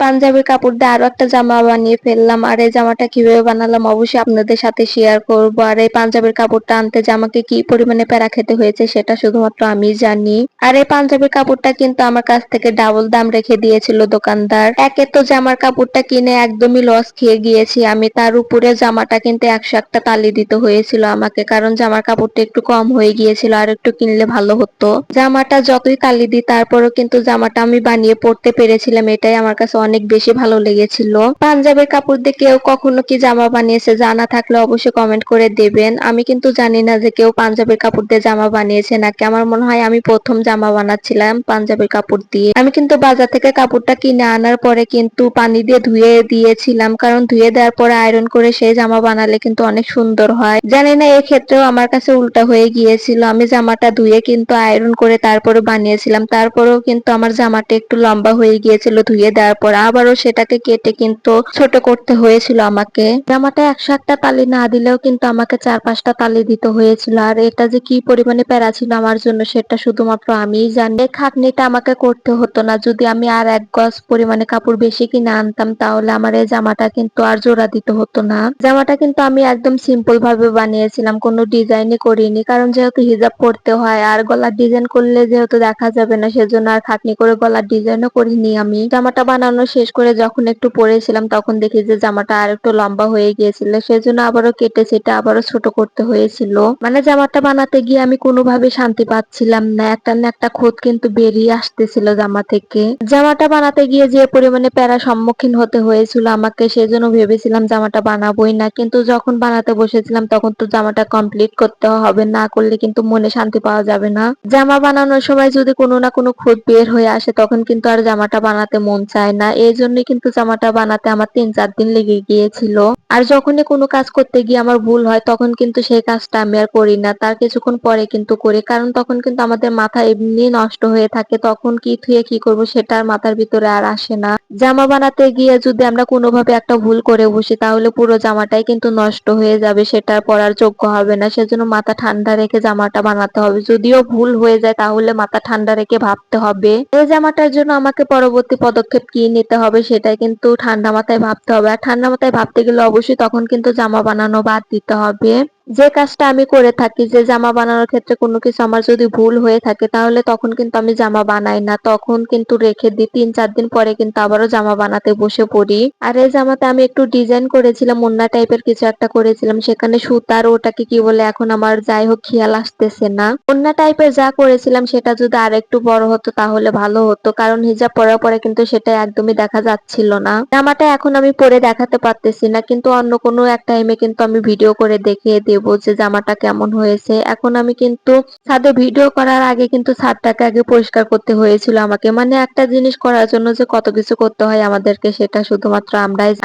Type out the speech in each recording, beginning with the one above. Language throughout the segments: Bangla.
পাঞ্জাবির কাপড় দিয়ে আরো একটা জামা বানিয়ে ফেললাম। আর এই জামাটা কিভাবে বানালাম অবশ্যই আপনাদের সাথে শেয়ার করব। আর এই পাঞ্জাবির কাপড়টা আনতে যে আমাকে কি পরিমাণে প্যারা খেতে হয়েছে সেটা শুধুমাত্র আমি জানি। আর এই পাঞ্জাবির কাপড়টা কিন্তু আমার কাছ থেকে ডাবল দাম রেখে দিয়েছিল দোকানদার। একে তো জামার কাপড়টা কিনে একদমই লস খেয়ে গিয়েছি আমি, তার উপরে জামাটা কিন্তু 101টা তালি দিতে হয়েছিল আমাকে, কারণ জামার কাপড়টা একটু কম হয়ে গিয়েছিল, আর একটু কিনলে ভালো হতো। জামাটা যতই তালি দিই তারপরও কিন্তু জামাটা আমি বানিয়ে পড়তে পেরেছিলাম, এটাই আমার কাছে অনেক বেশি ভালো লেগেছিল। পাঞ্জাবের কাপড় দিয়ে কেউ কখনো কি জামা বানিয়েছে জানা থাকলে অবশ্যই কমেন্ট করে দেবেন। আমি কিন্তু জানি না যে কেউ পাঞ্জাবের কাপড় দিয়ে জামা বানিয়েছে নাকি, আমার মনে হয় আমি প্রথম জামা বানাচ্ছিলাম পাঞ্জাবের কাপড় দিয়ে। আমি কিন্তু বাজার থেকে কাপড়টা কিনে আনার পরে কিন্তু পানি দিয়ে ধুয়ে দিয়েছিলাম, কারণ ধুয়ে দেওয়ার পরে আয়রন করে সেই জামা বানালে কিন্তু অনেক সুন্দর হয়। জানি না এই ক্ষেত্রেও আমার কাছে উল্টা হয়ে গিয়েছিল, আমি জামাটা ধুয়ে কিন্তু আয়রন করে তারপরে বানিয়েছিলাম, তারপরেও কিন্তু আমার জামাটা একটু লম্বা হয়ে গিয়েছিল ধুয়ে দেওয়ার পর, আবারও সেটাকে কেটে কিন্তু ছোট করতে হয়েছিল আমাকে। জামাটা 101টা তালি না দিলেও কিন্তু আমাকে 4-5টা তালি দিতে হয়েছিল। আর এটা যে কি পরিমাণে প্যারা ছিল আমার জন্য সেটা শুধুমাত্র আমিই জানি। এই খাটনিটা আমাকে করতে হতো না, যদি আমি আর 1 গজ পরিমাণে কাপড় বেশি কিনে আনতাম তাহলে আমার এই জামাটা কিন্তু আর জোড়া দিতে হতো না। জামাটা কিন্তু আমি একদম সিম্পল ভাবে বানিয়েছিলাম, কোনো ডিজাইনই করিনি, কারণ যেহেতু হিজাব পরতে হয় আর গলার ডিজাইন করলে যেহেতু দেখা যাবে না সেজন্য আর খাটনি করে গলার ডিজাইনও করিনি। আমি জামাটা বানানো শেষ করে যখন একটু পরেছিলাম তখন দেখি যে জামাটা আর একটু লম্বা হয়ে গিয়েছিল, সেজন্য আবারও কেটে সেটা আবারও ছোট করতে হয়েছিল। মানে জামাটা বানাতে গিয়ে আমি কোনোভাবে শান্তি পাচ্ছিলাম না, একটা না একটা খুঁত কিন্তু বেরিয়ে আসতেছিল জামা থেকে। জামাটা বানাতে গিয়ে যে পরিমাণে প্যারা সম্মুখীন হতে হয়েছিল আমাকে, সেজন্য ভেবেছিলাম জামাটা বানাবোই না, কিন্তু যখন বানাতে বসেছিলাম তখন তো জামাটা কমপ্লিট করতে হবে, না করলে কিন্তু মনে শান্তি পাওয়া যাবে না। জামা বানানোর সময় যদি কোনো না কোনো খুঁত বের হয়ে আসে তখন কিন্তু আর জামাটা বানাতে মন চায় না, এই জন্যই কিন্তু জামাটা বানাতে আমার 3-4 দিন লেগে গিয়েছিল। আর যখনই কোনো কাজ করতে গিয়ে আমার ভুল হয় তখন কিন্তু সেই কাজটা আমি আর করি না, তার কিছুক্ষণ পরে কিন্তু করি, কারণ তখন কিন্তু আমাদের মাথা এমনি নষ্ট হয়ে থাকে, তখন কি থুয়ে কি করব সেটা আর মাথার ভিতরে আর আসে না। জামা বানাতে গিয়ে যদি আমরা কোনোভাবে একটা ভুল করে বসি তাহলে পুরো জামাটাই কিন্তু নষ্ট হয়ে যাবে, সেটা আর পরার যোগ্য হবে না। সেজন্য মাথা ঠান্ডা রেখে জামাটা বানাতে হবে, যদিও ভুল হয়ে যায় তাহলে মাথা ঠান্ডা রেখে ভাবতে হবে এই জামাটার জন্য আমাকে পরবর্তী পদক্ষেপ কি নিতে হবে সেটাই কিন্তু ঠান্ডা মাথায় ভাবতে হবে। আর ঠান্ডা মাথায় ভাবতে গেলে অবশ্যই তখন কিন্তু জামা বানানো বাদ দিতে হবে। যে কাজটা আমি করে থাকি, যে জামা বানানোর ক্ষেত্রে কোনো কিছু আমার যদি ভুল হয়ে থাকে তাহলে তখন কিন্তু আমি জামা বানাই না, তখন কিন্তু রেখে দিই, 3-4 দিন পরে কিন্তু আবারও জামা বানাতে বসে পড়ি। আর এই জামাতে আমি একটু ডিজাইন করেছিলাম, ওন্না টাইপের কিছু একটা করেছিলাম, সেখানে সুতার ওটাকে কি বলে এখন আমার যাই হোক খেয়াল আসতেছে না। ওন্না টাইপের যা করেছিলাম সেটা যদি আর একটু বড় হতো তাহলে ভালো হতো, কারণ হিজাব পরার পরে কিন্তু সেটা একদমই দেখা যাচ্ছিল না। জামাটা এখন আমি পরে দেখাতে পারতেছি না, কিন্তু অন্য কোনো এক টাইমে কিন্তু আমি ভিডিও করে দেখিয়ে দেব যে জামাটা কেমন হয়েছে। এখন আমি কিন্তু ছাদে ভিডিও করার আগে কিন্তু ছাদটাকে আগে পরিষ্কার করতে হয়েছিল আমাকে, মানে একটা জিনিস করার জন্য যে কত কিছু করতে হয় আমাদেরকে সেটা শুধুমাত্র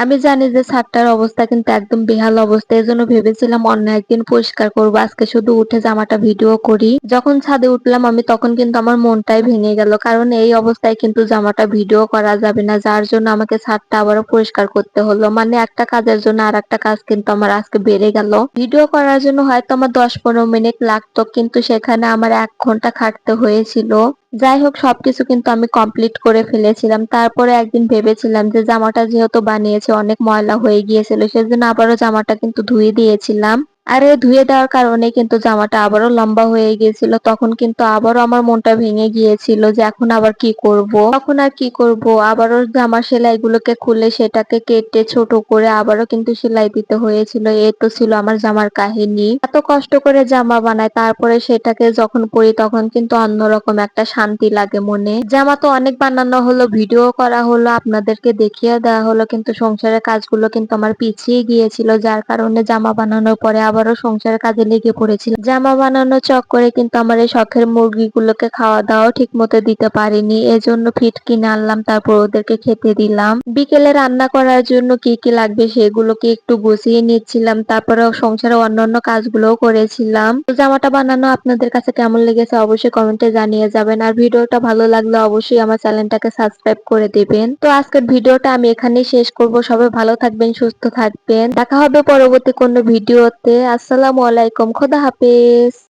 আমি জানি যে ছাদটার অবস্থা কিন্তু একদম বেহাল অবস্থা, এজন্য ভেবেছিলাম অন্য একদিন পরিষ্কার করবো, আজকে শুধু উঠে জামাটা ভিডিও করি। যখন ছাদে উঠলাম আমি তখন কিন্তু আমার মনটাই ভেঙে গেল, কারণ এই অবস্থায় কিন্তু জামাটা ভিডিও করা যাবে না, যার জন্য আমাকে ছাদটা আবারও পরিষ্কার করতে হলো। মানে একটা কাজের জন্য আর একটা কাজ কিন্তু আমার আজকে বেড়ে গেল। ভিডিও করার জন্য হয়তো আমার 10-15 মিনিট লাগতো, কিন্তু সেখানে আমার 1 ঘন্টা খাটতে হয়েছিল। যাই হোক সবকিছু কিন্তু আমি কমপ্লিট করে ফেলেছিলাম। তারপরে একদিন ভেবেছিলাম যে জামাটা যেহেতু বানিয়েছে অনেক ময়লা হয়ে গিয়েছিল, সেজন্য আবারও জামাটা কিন্তু ধুয়ে দিয়েছিলাম। আর এই ধুয়ে দেওয়ার কারণে কিন্তু জামাটা আবারও লম্বা হয়ে গিয়েছিল, তখন কিন্তু আবারও আমার মনটা ভেঙে গিয়েছিল যে এখন আবার কি করব, তখন আর কি করব, আবারও জামার সেলাইগুলোকে খুলে সেটাকে কেটে ছোট করে আবারও কিন্তু সেলাই দিতে হয়েছিল। এই তো ছিল আমার জামার কাহিনী। এত কষ্ট করে জামা বানায় তারপরে সেটাকে যখন পরি তখন কিন্তু অন্যরকম একটা শান্তি লাগে মনে। জামা তো অনেক বানানো হলো, ভিডিও করা হলো, আপনাদেরকে দেখিয়ে দেওয়া হলো, কিন্তু সংসারের কাজগুলো কিন্তু আমার পিছিয়ে গিয়েছিল, যার কারণে জামা বানানোর পরে আবারও সংসারের কাজে লেগে পড়েছিলাম। জামা বানানোর চক্করে কিন্তু আমার এই শখের মুরগিগুলোকে খাওয়া দাওয়া ঠিক মতো দিতে পারিনি, এজন্য ফিড কিনে আনলাম, তারপর ওদেরকে খেতে দিলাম। বিকেলে রান্না করার জন্য কি কি লাগবে সেগুলোকে একটু গুছিয়ে নিচ্ছিলাম, তারপরে সংসারে অন্যান্য কাজগুলোও করেছিলাম। তো জামাটা বানানো আপনাদের কাছে কেমন লেগেছে অবশ্যই কমেন্টে জানিয়ে যাবেন, আর ভিডিওটা ভালো লাগলে অবশ্যই আমার চ্যানেলটাকে সাবস্ক্রাইব করে দিবেন। তো আজকের ভিডিওটা আমি এখানেই শেষ করব, সবাই ভালো থাকবেন, সুস্থ থাকবেন, দেখা হবে পরবর্তী কোনো ভিডিওতে। আসসালামু আলাইকুম, খোদা হাফেজ।